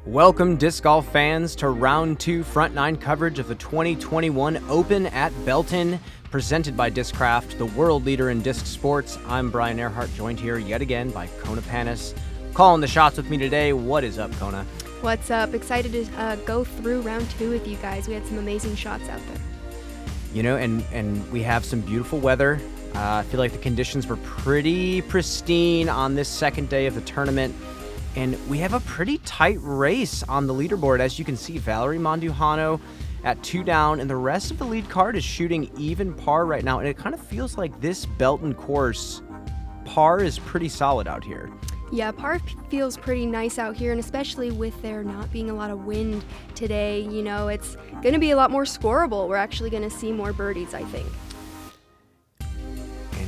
Welcome, disc golf fans, to round 2 front 9 coverage of the 2021 Open at Belton, presented by Discraft, the world leader in disc sports. I'm Brian Earhart, joined here yet again by Kona Panis. Calling the shots with me today. What is up, Kona? What's up? Excited to go through round 2 with you guys. We had some amazing shots out there. You know, and we have some beautiful weather. I feel like the conditions were pretty pristine on this second day of the tournament. And we have a pretty tight race on the leaderboard. As you can see, Valerie Mandujano at 2 down, and the rest of the lead card is shooting even par right now. And it kind of feels like this Belton course, par is pretty solid out here. Yeah, par feels pretty nice out here, and especially with there not being a lot of wind today, you know, it's going to be a lot more scoreable. We're actually going to see more birdies, I think.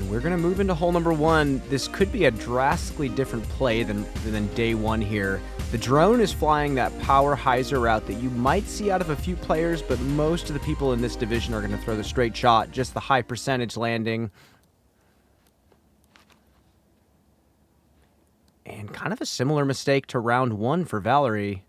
We're going to move into hole number 1. This could be a drastically different play than day 1 here. The drone is flying that power hyzer route that you might see out of a few players, but most of the people in this division are going to throw the straight shot, just the high percentage landing. And kind of a similar mistake to round 1 for Valerie.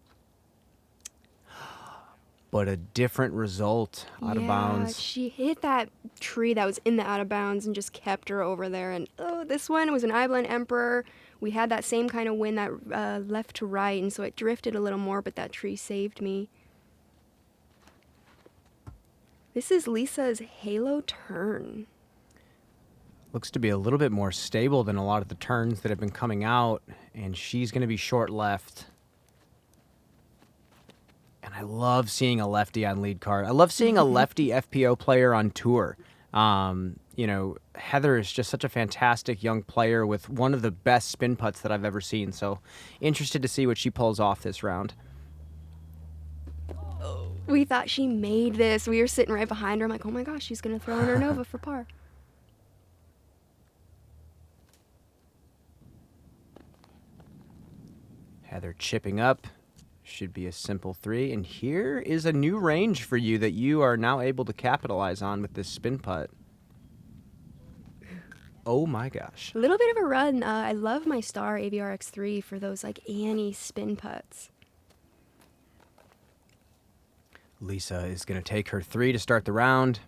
But a different result out of bounds. She hit that tree that was in the out of bounds and just kept her over there. And this one was an Eiblen Emperor. We had that same kind of wind that left to right, and so it drifted a little more, but that tree saved me. This is Lisa's halo turn. Looks to be a little bit more stable than a lot of the turns that have been coming out, and she's going to be short left. And I love seeing a lefty on lead card. I love seeing a lefty FPO player on tour. You know, Heather is just such a fantastic young player with one of the best spin putts that I've ever seen. So interested to see what she pulls off this round. We thought she made this. We were sitting right behind her. I'm like, oh my gosh, she's going to throw in her Nova for par. Heather chipping up. Should be a simple 3, and here is a new range for you that you are now able to capitalize on with this spin putt. Oh my gosh. A little bit of a run. I love my Star AVR X3 for those like Annie spin putts. Lisa is going to take her 3 to start the round.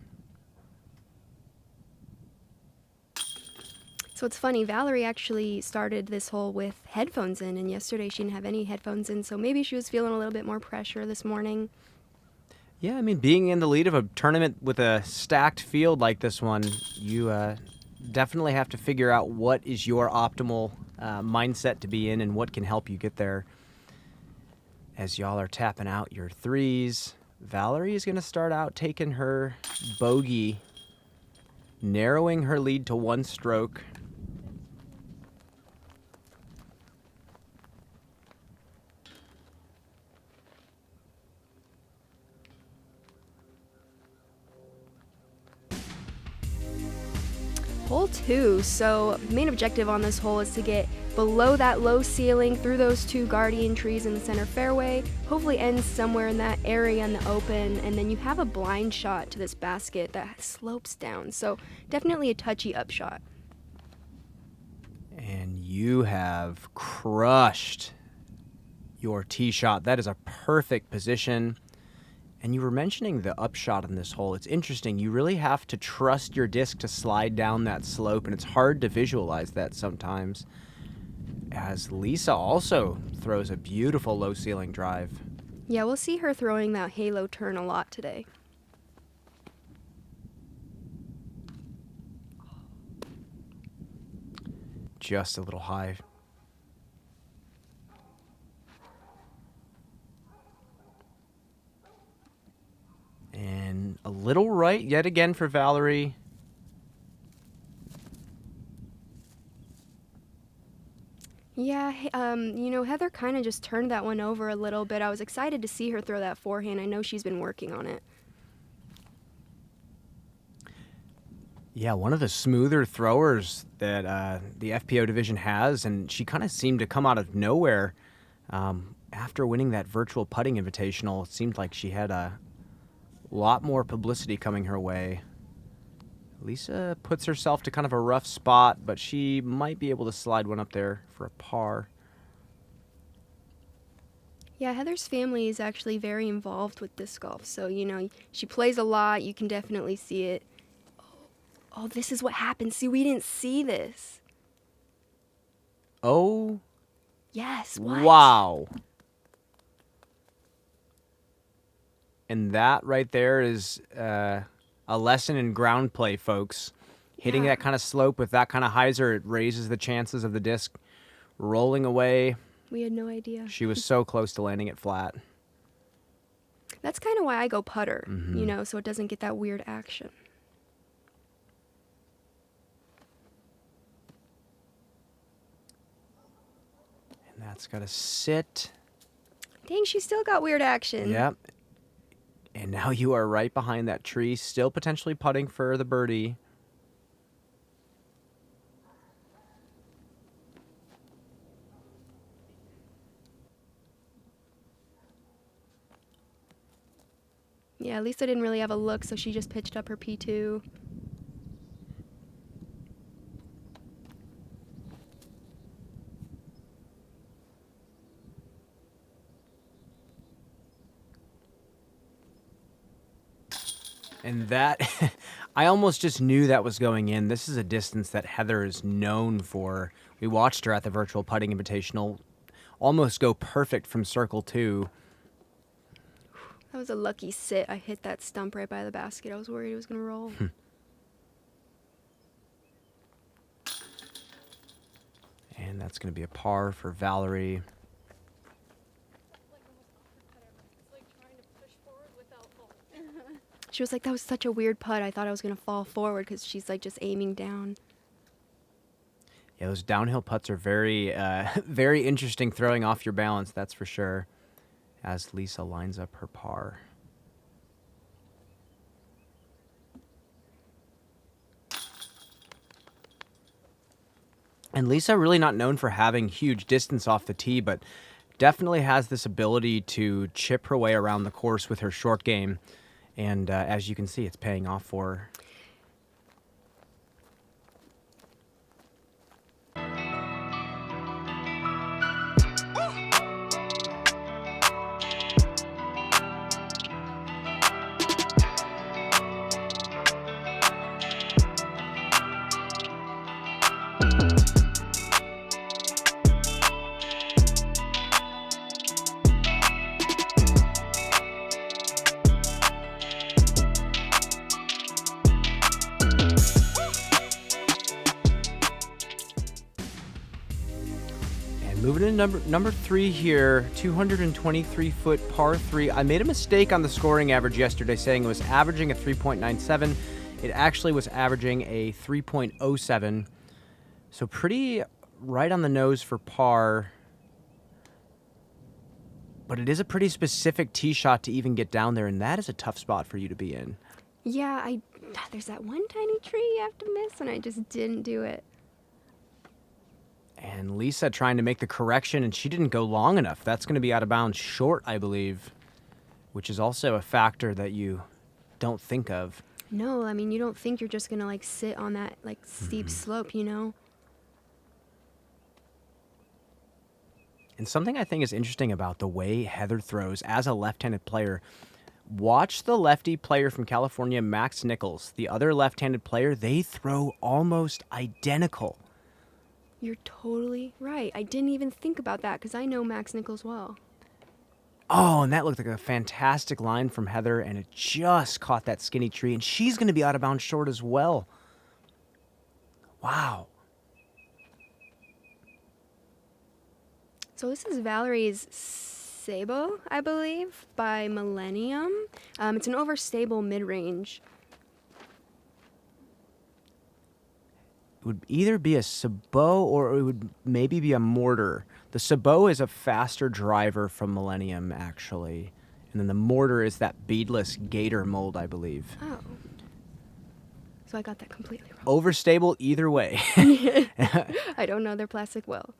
So it's funny, Valerie actually started this hole with headphones in, and yesterday she didn't have any headphones in, so maybe she was feeling a little bit more pressure this morning. Yeah, I mean, being in the lead of a tournament with a stacked field like this one, you definitely have to figure out what is your optimal mindset to be in and what can help you get there. As y'all are tapping out your 3s, Valerie is going to start out taking her bogey, narrowing her lead to 1 stroke. Hole 2, so main objective on this hole is to get below that low ceiling through those 2 guardian trees in the center fairway, hopefully ends somewhere in that area in the open, and then you have a blind shot to this basket that slopes down, so definitely a touchy upshot. And you have crushed your tee shot. That is a perfect position. And you were mentioning the upshot on this hole. It's interesting. You really have to trust your disc to slide down that slope, and it's hard to visualize that sometimes. As Lisa also throws a beautiful low ceiling drive. Yeah, we'll see her throwing that halo turn a lot today. Just a little high. And a little right yet again for Valerie. Yeah, you know, Heather kind of just turned that one over a little bit. I was excited to see her throw that forehand. I know she's been working on it. Yeah, one of the smoother throwers that the FPO division has, and she kind of seemed to come out of nowhere. After winning that virtual putting invitational, it seemed like she had a lot more publicity coming her way. Lisa puts herself to kind of a rough spot, but she might be able to slide one up there for a par. Yeah, Heather's family is actually very involved with disc golf. So, she plays a lot. You can definitely see it. Oh, this is what happened. See, we didn't see this. Oh. Yes, what? Wow. And that right there is a lesson in ground play, folks. Hitting that kind of slope with that kind of hyzer, it raises the chances of the disc rolling away. We had no idea. She was so close to landing it flat. That's kind of why I go putter, so it doesn't get that weird action. And that's got to sit. Dang, she still got weird action. Yep. And now you are right behind that tree, still potentially putting for the birdie. Yeah, Lisa didn't really have a look, so she just pitched up her P2. And that, I almost just knew that was going in. This is a distance that Heather is known for. We watched her at the Virtual Putting Invitational almost go perfect from circle 2. That was a lucky sit. I hit that stump right by the basket. I was worried it was going to roll. And that's going to be a par for Valerie. She was like, that was such a weird putt. I thought I was going to fall forward because she's like just aiming down. Yeah, those downhill putts are very, very interesting throwing off your balance, that's for sure, as Lisa lines up her par. And Lisa really not known for having huge distance off the tee, but definitely has this ability to chip her way around the course with her short game. And as you can see, it's paying off for her. Moving to number 3 here, 223-foot par 3. I made a mistake on the scoring average yesterday, saying it was averaging a 3.97. It actually was averaging a 3.07. So pretty right on the nose for par. But it is a pretty specific tee shot to even get down there, and that is a tough spot for you to be in. Yeah, there's that one tiny tree you have to miss, and I just didn't do it. And Lisa trying to make the correction, and she didn't go long enough. That's going to be out of bounds short, I believe, which is also a factor that you don't think of. No, I mean, you don't think you're just going to, like, sit on that, like, steep slope, you know? And something I think is interesting about the way Heather throws as a left-handed player, watch the lefty player from California, Max Nichols. The other left-handed player, they throw almost identical. You're totally right. I didn't even think about that because I know Max Nichols well. Oh, and that looked like a fantastic line from Heather, and it just caught that skinny tree, and she's going to be out of bounds short as well. Wow. So this is Valerie's Sabo, I believe, by Millennium. It's an overstable mid-range. It would either be a Sabot or it would maybe be a Mortar. The Sabot is a faster driver from Millennium, actually. And then the Mortar is that beadless Gator mold, I believe. Oh. So I got that completely wrong. Overstable either way. I don't know their plastic well.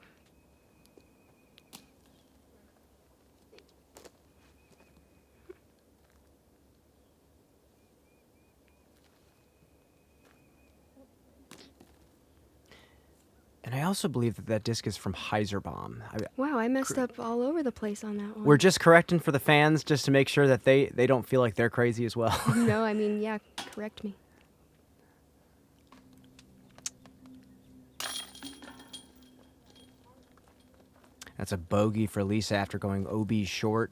And I also believe that that disc is from Heiserbomb. Wow, I messed up all over the place on that one. We're just correcting for the fans just to make sure that they don't feel like they're crazy as well. No, I mean, yeah, correct me. That's a bogey for Lisa after going OB short.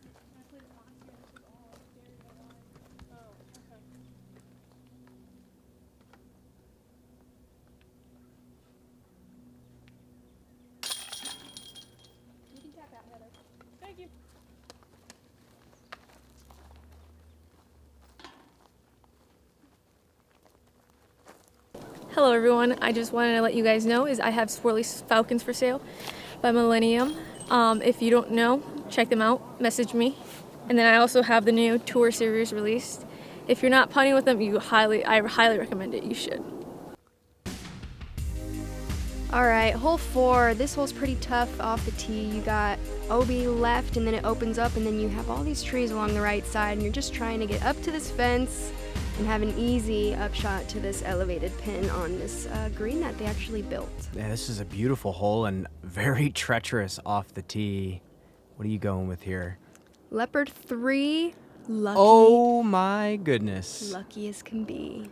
Hello everyone, I just wanted to let you guys know is I have Swirly Falcons for sale by Millennium. If you don't know, check them out, message me. And then I also have the new Tour series released. If you're not putting with them, I highly recommend it, you should. All right, hole 4. This hole's pretty tough off the tee. You got OB left, and then it opens up, and then you have all these trees along the right side, and you're just trying to get up to this fence and have an easy upshot to this elevated pin on this green that they actually built. Yeah, this is a beautiful hole and very treacherous off the tee. What are you going with here? Leopard 3, lucky. Oh my goodness. Lucky as can be.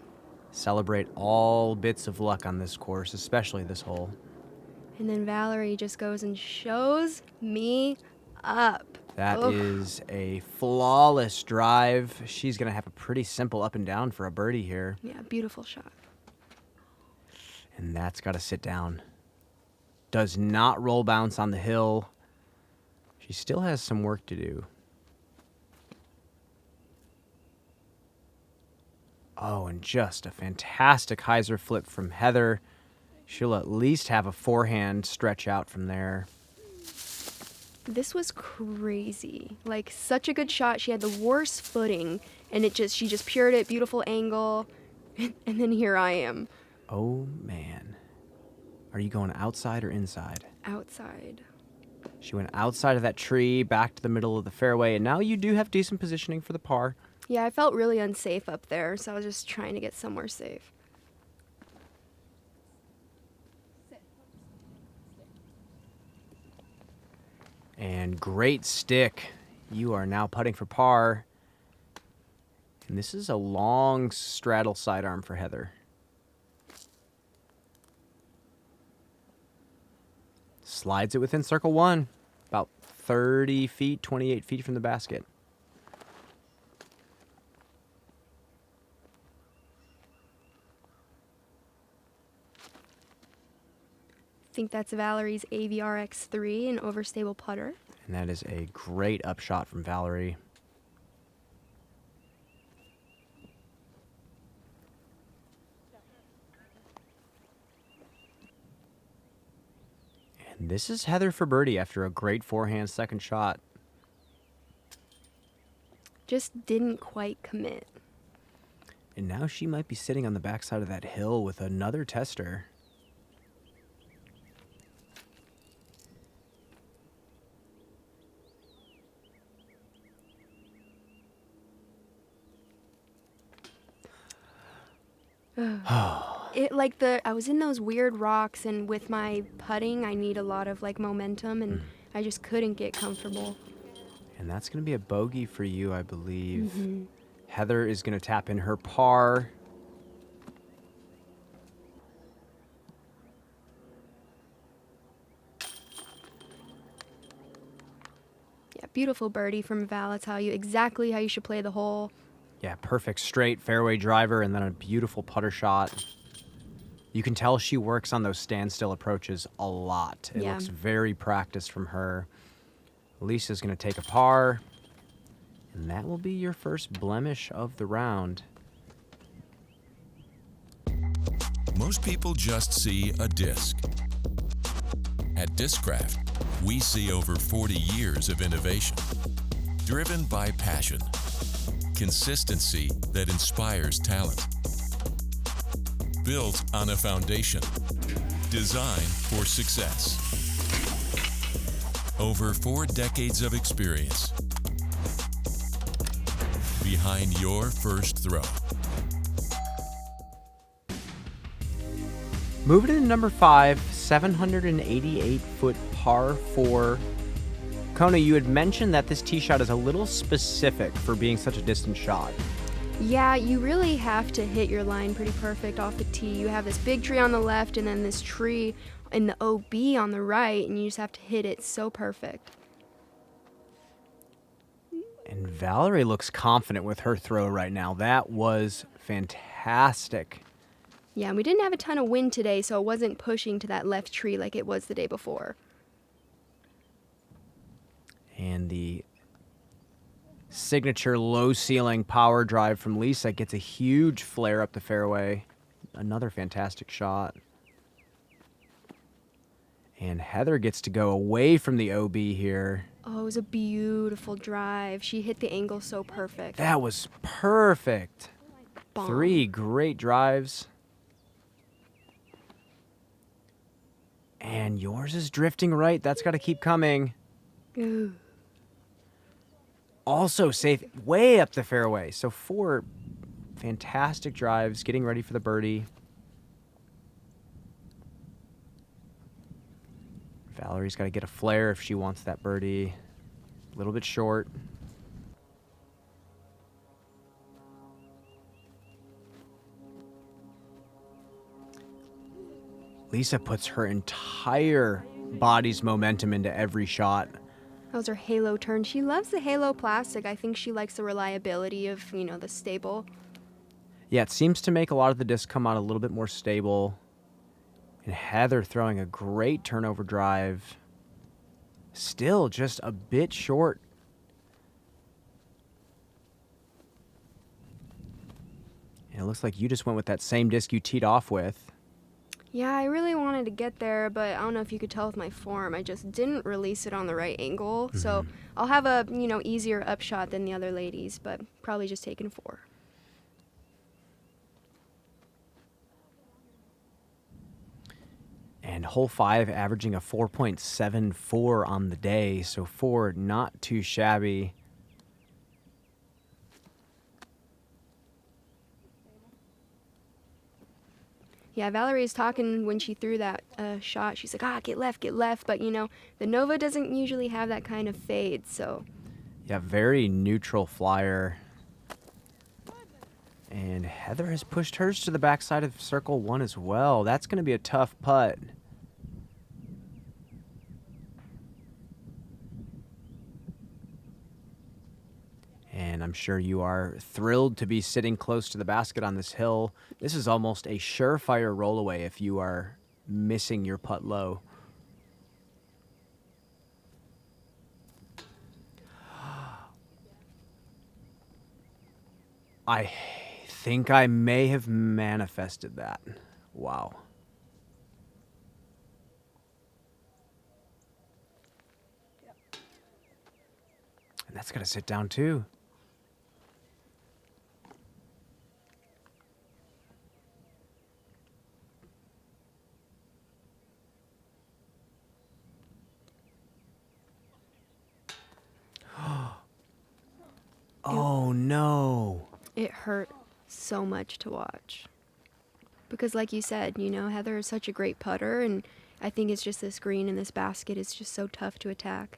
Celebrate all bits of luck on this course, especially this hole. And then Valerie just goes and shows me up. That is a flawless drive. She's going to have a pretty simple up and down for a birdie here. Yeah, beautiful shot. And that's got to sit down. Does not roll bounce on the hill. She still has some work to do. Oh, and just a fantastic hyzer flip from Heather. She'll at least have a forehand stretch out from there. This was crazy. Like, such a good shot. She had the worst footing, and she just pured it, beautiful angle, and then here I am. Oh, man. Are you going outside or inside? Outside. She went outside of that tree, back to the middle of the fairway, and now you do have decent positioning for the par. Yeah, I felt really unsafe up there, so I was just trying to get somewhere safe. And great stick. You are now putting for par. And this is a long straddle sidearm for Heather. Slides it within circle 1. About 30 feet, 28 feet from the basket. I think that's Valerie's AVRX3, an overstable putter. And that is a great upshot from Valerie. And this is Heather for birdie after a great forehand second shot. Just didn't quite commit. And now she might be sitting on the backside of that hill with another tester. I was in those weird rocks, and with my putting, I need a lot of momentum, and I just couldn't get comfortable. And that's going to be a bogey for you, I believe. Heather is going to tap in her par. Yeah, beautiful birdie from Val. I'll tell you exactly how you should play the hole. Yeah, perfect straight fairway driver and then a beautiful putter shot. You can tell she works on those standstill approaches a lot. It looks very practiced from her. Lisa's going to take a par, and that will be your first blemish of the round. Most people just see a disc. At Discraft, we see over 40 years of innovation, driven by passion, consistency that inspires talent, built on a foundation designed for success. Over 4 decades of experience behind your first throw. Moving into number 5, 788-foot par 4. Kona, you had mentioned that this tee shot is a little specific for being such a distant shot. Yeah, you really have to hit your line pretty perfect off the tee. You have this big tree on the left and then this tree in the OB on the right, and you just have to hit it so perfect. And Valerie looks confident with her throw right now. That was fantastic. Yeah, and we didn't have a ton of wind today, so it wasn't pushing to that left tree like it was the day before. And the signature low ceiling power drive from Lisa gets a huge flare up the fairway. Another fantastic shot. And Heather gets to go away from the OB here. Oh, it was a beautiful drive. She hit the angle so perfect. That was perfect. Bomb. 3 great drives. And yours is drifting right. That's got to keep coming. Ooh. Also safe way up the fairway. So 4 fantastic drives, getting ready for the birdie. Valerie's got to get a flare if she wants that birdie. A little bit short. Lisa puts her entire body's momentum into every shot. That was her halo turn. She loves the halo plastic. I think she likes the reliability of, the stable. Yeah, it seems to make a lot of the discs come out a little bit more stable. And Heather throwing a great turnover drive. Still just a bit short. And it looks like you just went with that same disc you teed off with. Yeah, I really wanted to get there, but I don't know if you could tell with my form. I just didn't release it on the right angle. So I'll have a, easier upshot than the other ladies, but probably just taking 4. And hole 5 averaging a 4.74 on the day, so 4 not too shabby. Yeah, Valerie's talking when she threw that shot. She's like, get left. But, the Nova doesn't usually have that kind of fade, so. Yeah, very neutral flyer. And Heather has pushed hers to the backside of circle 1 as well. That's going to be a tough putt. And I'm sure you are thrilled to be sitting close to the basket on this hill. This is almost a surefire rollaway if you are missing your putt low. I think I may have manifested that. Wow. And that's got to sit down too. Oh no. It hurt so much to watch. Because like you said, Heather is such a great putter, and I think it's just this green and this basket is just so tough to attack.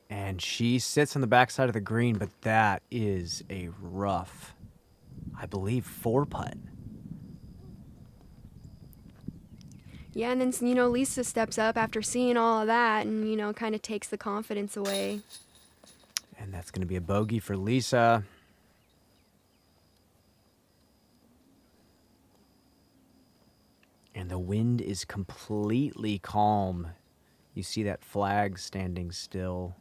And she sits on the backside of the green, but that is a rough, I believe, 4 putt. Yeah, and then, Lisa steps up after seeing all of that and, kind of takes the confidence away. And that's going to be a bogey for Lisa. And the wind is completely calm. You see that flag standing still.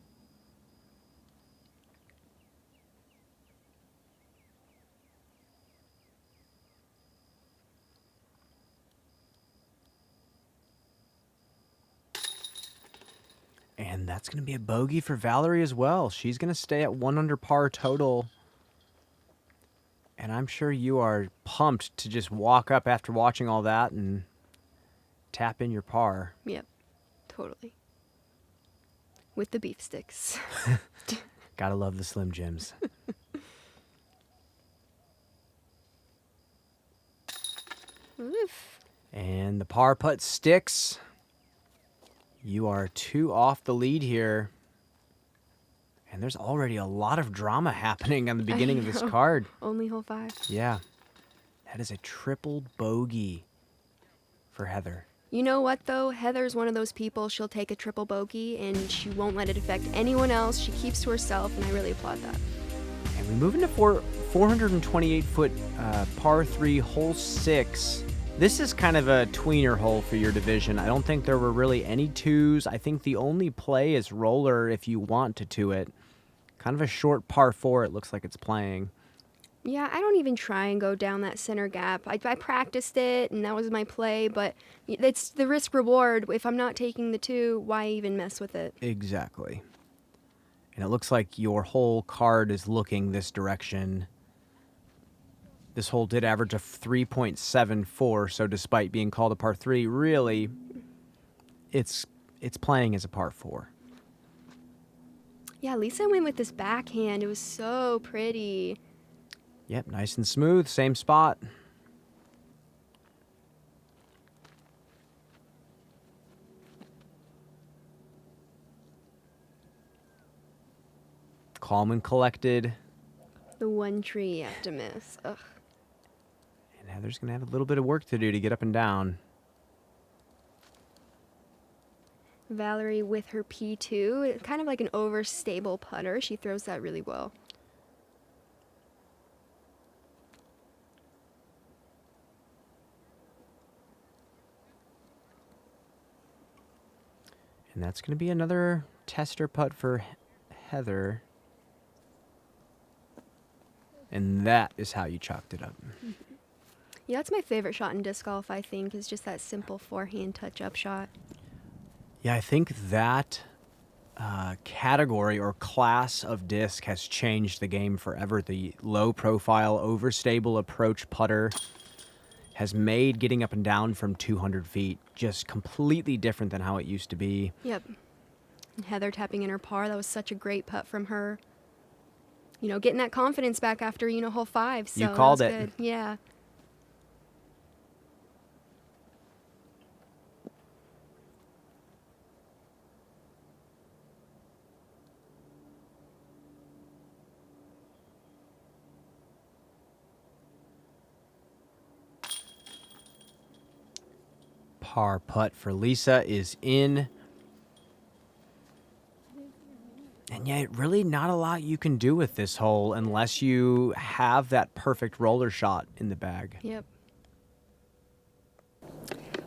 And that's going to be a bogey for Valerie as well. She's going to stay at 1 under par total. And I'm sure you are pumped to just walk up after watching all that and tap in your par. Yep, totally. With the beef sticks. Gotta love the Slim Jims. Oof. And the par putt sticks. You are 2 off the lead here. And there's already a lot of drama happening on the beginning of this know. card. Only hole 5. Yeah. That is a triple bogey for Heather. You know what, though? Heather's one of those people, she'll take a triple bogey, and she won't let it affect anyone else. She keeps to herself, and I really applaud that. And we move into 428-foot par 3, hole 6. This is kind of a tweener hole for your division. I don't think there were really any 2s. I think the only play is roller if you want to 2 it. Kind of a short par 4 it looks like it's playing. Yeah, I don't even try and go down that center gap. I practiced it, and that was my play, but it's the risk reward. If I'm not taking the 2, why even mess with it? Exactly. And it looks like your whole card is looking this direction. This hole did average a 3.74, so despite being called a par 3, really, it's playing as a par 4. Yeah, Lisa went with this backhand. It was so pretty. Yep, nice and smooth, same spot. Calm and collected. The one tree you have to miss. Ugh. And Heather's going to have a little bit of work to do to get up and down. Valerie with her P2, kind of like an overstable putter. She throws that really well. And that's going to be another tester putt for Heather. And that is how you chalked it up. Yeah, that's my favorite shot in disc golf, I think, is just that simple forehand touch-up shot. Yeah, I think that category or class of disc has changed the game forever. The low-profile, overstable approach putter has made getting up and down from 200 feet just completely different than how it used to be. Yep. And Heather tapping in her par, that was such a great putt from her. You know, getting that confidence back after, hole 5. So You called that was it. Good. Yeah. Par putt for Lisa is in. And yet, really not a lot you can do with this hole unless you have that perfect roller shot in the bag. Yep.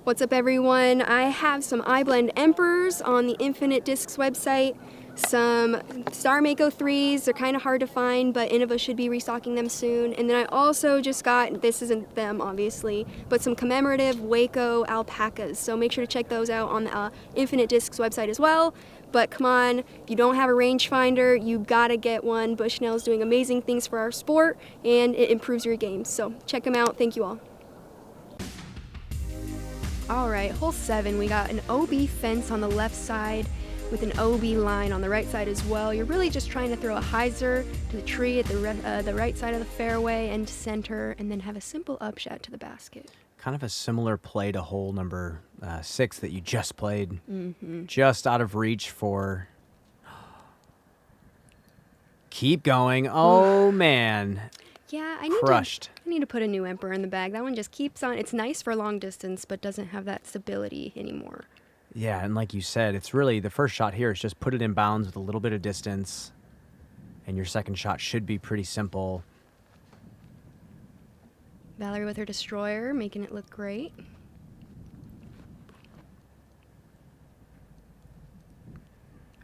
What's up, everyone? I have some iBlend Emperors on the Infinite Discs website. Some Star Mako 3s. They're kind of hard to find, but Innova should be restocking them soon. And then I also just got, this isn't them, obviously, but some commemorative Waco alpacas. So make sure to check those out on the Infinite Discs website as well. But come on, if you don't have a rangefinder, you gotta get one. Bushnell's doing amazing things for our sport, and it improves your game. So check them out. Thank you all. All right, hole 7, we got an OB fence on the left side with an OB line on the right side as well. You're really just trying to throw a hyzer to the tree at the right side of the fairway and to center, and then have a simple upshot to the basket. Kind of a similar play to hole number 6 that you just played. Mm-hmm. Just out of reach for... Keep going. Oh, man. Yeah, I need to put a new Emperor in the bag. That one just keeps on. It's nice for long distance, but doesn't have that stability anymore. Yeah, and like you said, it's really the first shot here is just put it in bounds with a little bit of distance, and your second shot should be pretty simple. Valerie with her Destroyer, making it look great.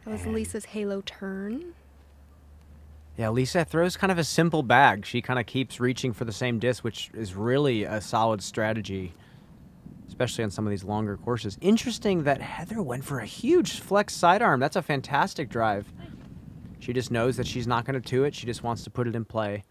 That was Lisa's Halo turn. Yeah, Lisa throws kind of a simple bag. She kind of keeps reaching for the same disc, which is really a solid strategy, especially on some of these longer courses. Interesting that Heather went for a huge flex sidearm. That's a fantastic drive. She just knows that she's not going to do it. She just wants to put it in play.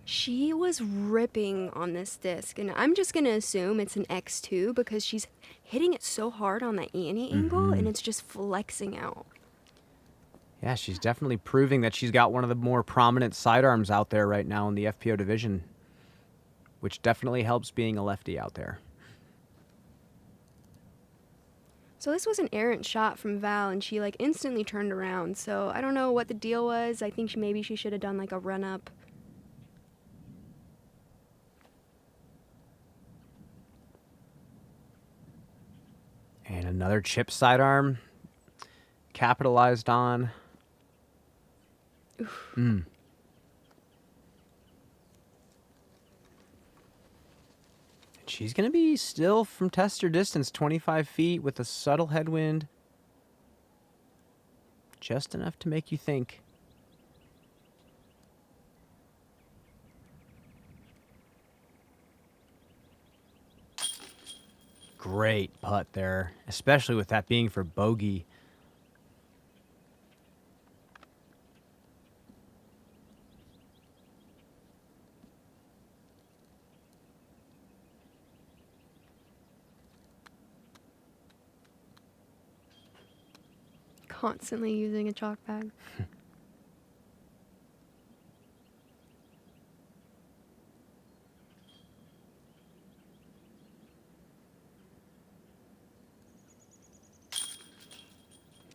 She was ripping on this disc, and I'm just going to assume it's an X2 because she's hitting it so hard on that Annie angle, and it's just flexing out. Yeah, she's definitely proving that she's got one of the more prominent sidearms out there right now in the FPO division, which definitely helps being a lefty out there. So this was an errant shot from Val, and she like instantly turned around. So I don't know what the deal was. I think maybe she should have done like a run up. And another chip sidearm capitalized on. Mm. She's going to be still from tester distance, 25 feet with a subtle headwind. Just enough to make you think. Great putt there, especially with that being for bogey. Constantly using a chalk bag.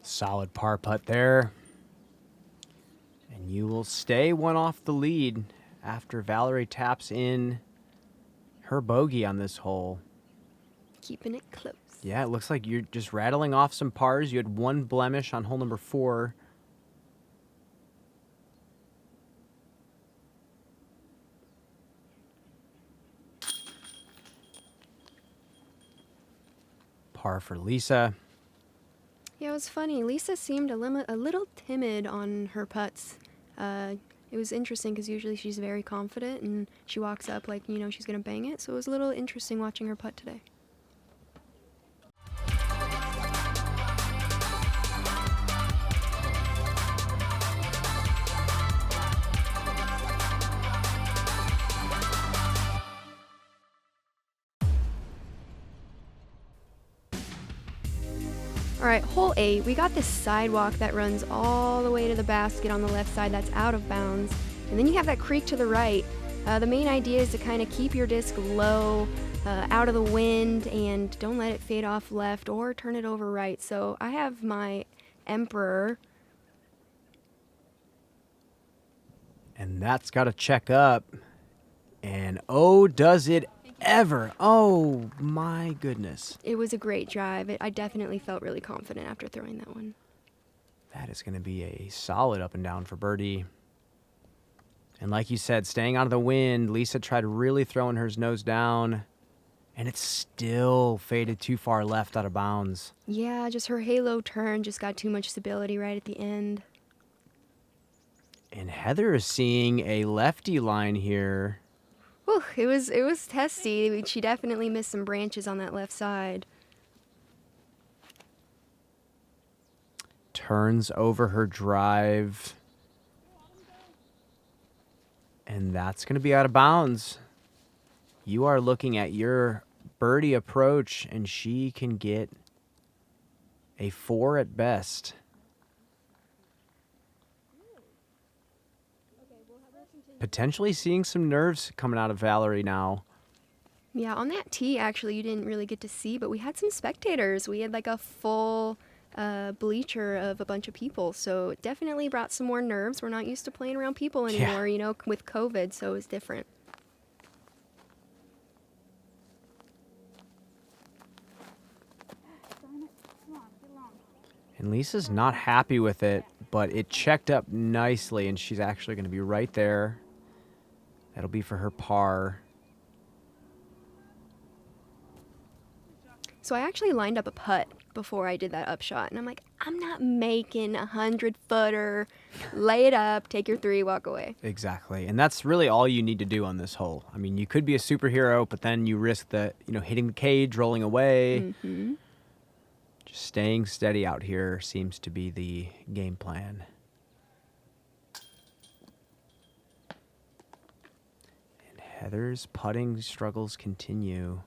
Solid par putt there. And you will stay one off the lead after Valerie taps in her bogey on this hole. Keeping it close. Yeah, it looks like you're just rattling off some pars. You had one blemish on hole number 4. Par for Lisa. Yeah, it was funny. Lisa seemed a little timid on her putts. It was interesting because usually she's very confident and she walks up like, you know, she's going to bang it. So it was a little interesting watching her putt today. All right, hole 8, we got this sidewalk that runs all the way to the basket on the left side that's out of bounds. And then you have that creek to the right. The main idea is to kind of keep your disc low, out of the wind, and don't let it fade off left or turn it over right. So I have my Emperor. And that's got to check up. And oh, does it ever. Oh, my goodness. It was a great drive. I definitely felt really confident after throwing that one. That is going to be a solid up and down for birdie. And like you said, staying out of the wind, Lisa tried really throwing hers nose down, and it still faded too far left out of bounds. Yeah, just her halo turn just got too much stability right at the end. And Heather is seeing a lefty line here. Whew, it was testy. She definitely missed some branches on that left side. Turns over her drive. And that's going to be out of bounds. You are looking at your birdie approach, and she can get a 4 at best. Potentially seeing some nerves coming out of Valerie now. Yeah, on that tee, actually, you didn't really get to see, but we had some spectators. We had like a full bleacher of a bunch of people, so it definitely brought some more nerves. We're not used to playing around people anymore, you know, with COVID, so it was different. And Lisa's not happy with it, but it checked up nicely, and she's actually going to be right there. That'll be for her par. So I actually lined up a putt before I did that upshot, and I'm like, I'm not making a 100-footer. Lay it up, take your 3, walk away. Exactly, and that's really all you need to do on this hole. I mean, you could be a superhero, but then you risk the, hitting the cage, rolling away. Mm-hmm. Just staying steady out here seems to be the game plan. And Heather's putting struggles continue.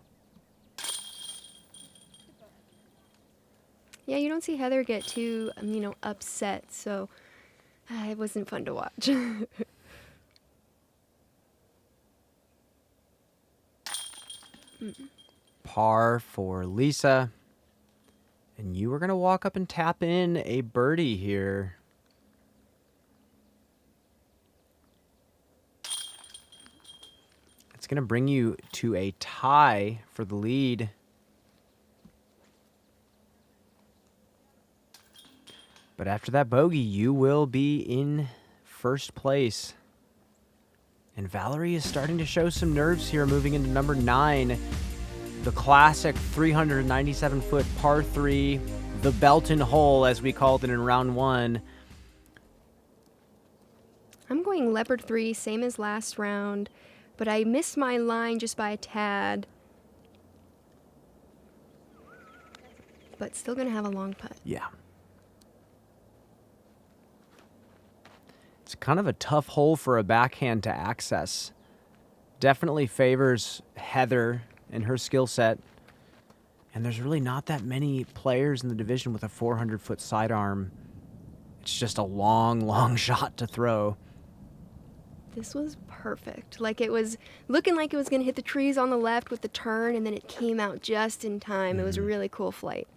Yeah, you don't see Heather get too, upset. So It wasn't fun to watch. Par for Lisa. And you are going to walk up and tap in a birdie here. It's going to bring you to a tie for the lead. But after that bogey, you will be in first place. And Valerie is starting to show some nerves here, moving into number 9. The classic 397-foot par 3, the Belton hole, as we called it in round 1. I'm going leopard 3, same as last round, but I missed my line just by a tad. But still going to have a long putt. Yeah. It's kind of a tough hole for a backhand to access. Definitely favors Heather and her skill set. And there's really not that many players in the division with a 400-foot sidearm. It's just a long, long shot to throw. This was perfect. Like, it was looking like it was going to hit the trees on the left with the turn, and then it came out just in time. It was a really cool flight.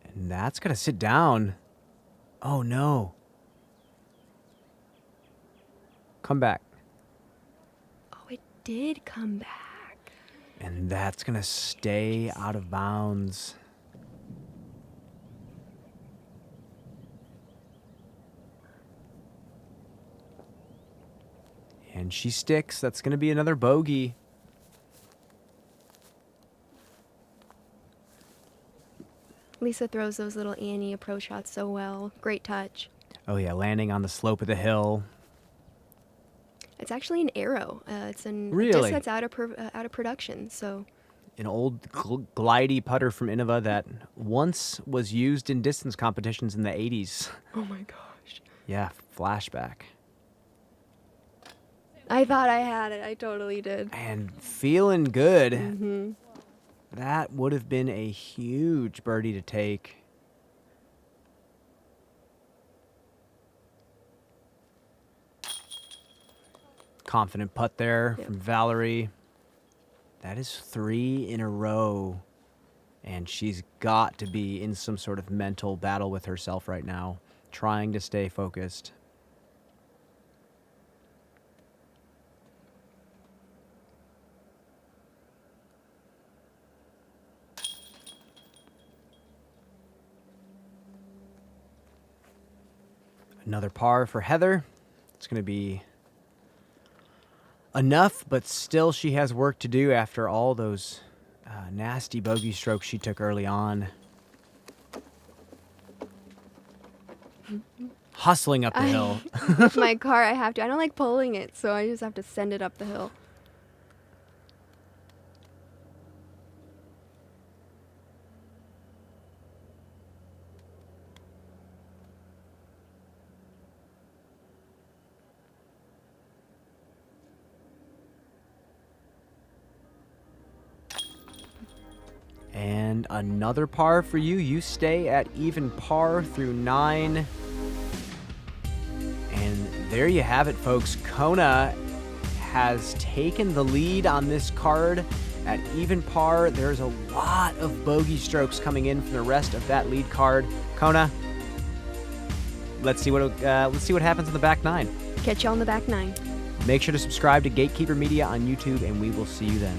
And that's going to sit down. Oh, no. Come back. Oh, it did come back. And that's going to stay out of bounds. And she sticks. That's going to be another bogey. Lisa throws those little Annie approach shots so well. Great touch. Oh, yeah, landing on the slope of the hill. It's actually an arrow. It's a Really? disc that's out of production. So An old glidey putter from Innova that once was used in distance competitions in the 80s. oh my gosh, Yeah, flashback. I thought I had it. I totally did. And feeling good. Mm-hmm. That would have been a huge birdie to take. Confident putt there from Valerie. That is 3 in a row. And she's got to be in some sort of mental battle with herself right now, trying to stay focused. Another par for Heather. It's going to be enough, but still she has work to do after all those nasty bogey strokes she took early on. Hustling up the hill. With my car, I don't like pulling it, so I just have to send it up the hill. And another par for you. You stay at even par through 9. And there you have it, folks. Kona has taken the lead on this card at even par. There's a lot of bogey strokes coming in from the rest of that lead card. Kona, let's see what happens in the back 9. Catch you on the back 9. Make sure to subscribe to Gatekeeper Media on YouTube, and we will see you then.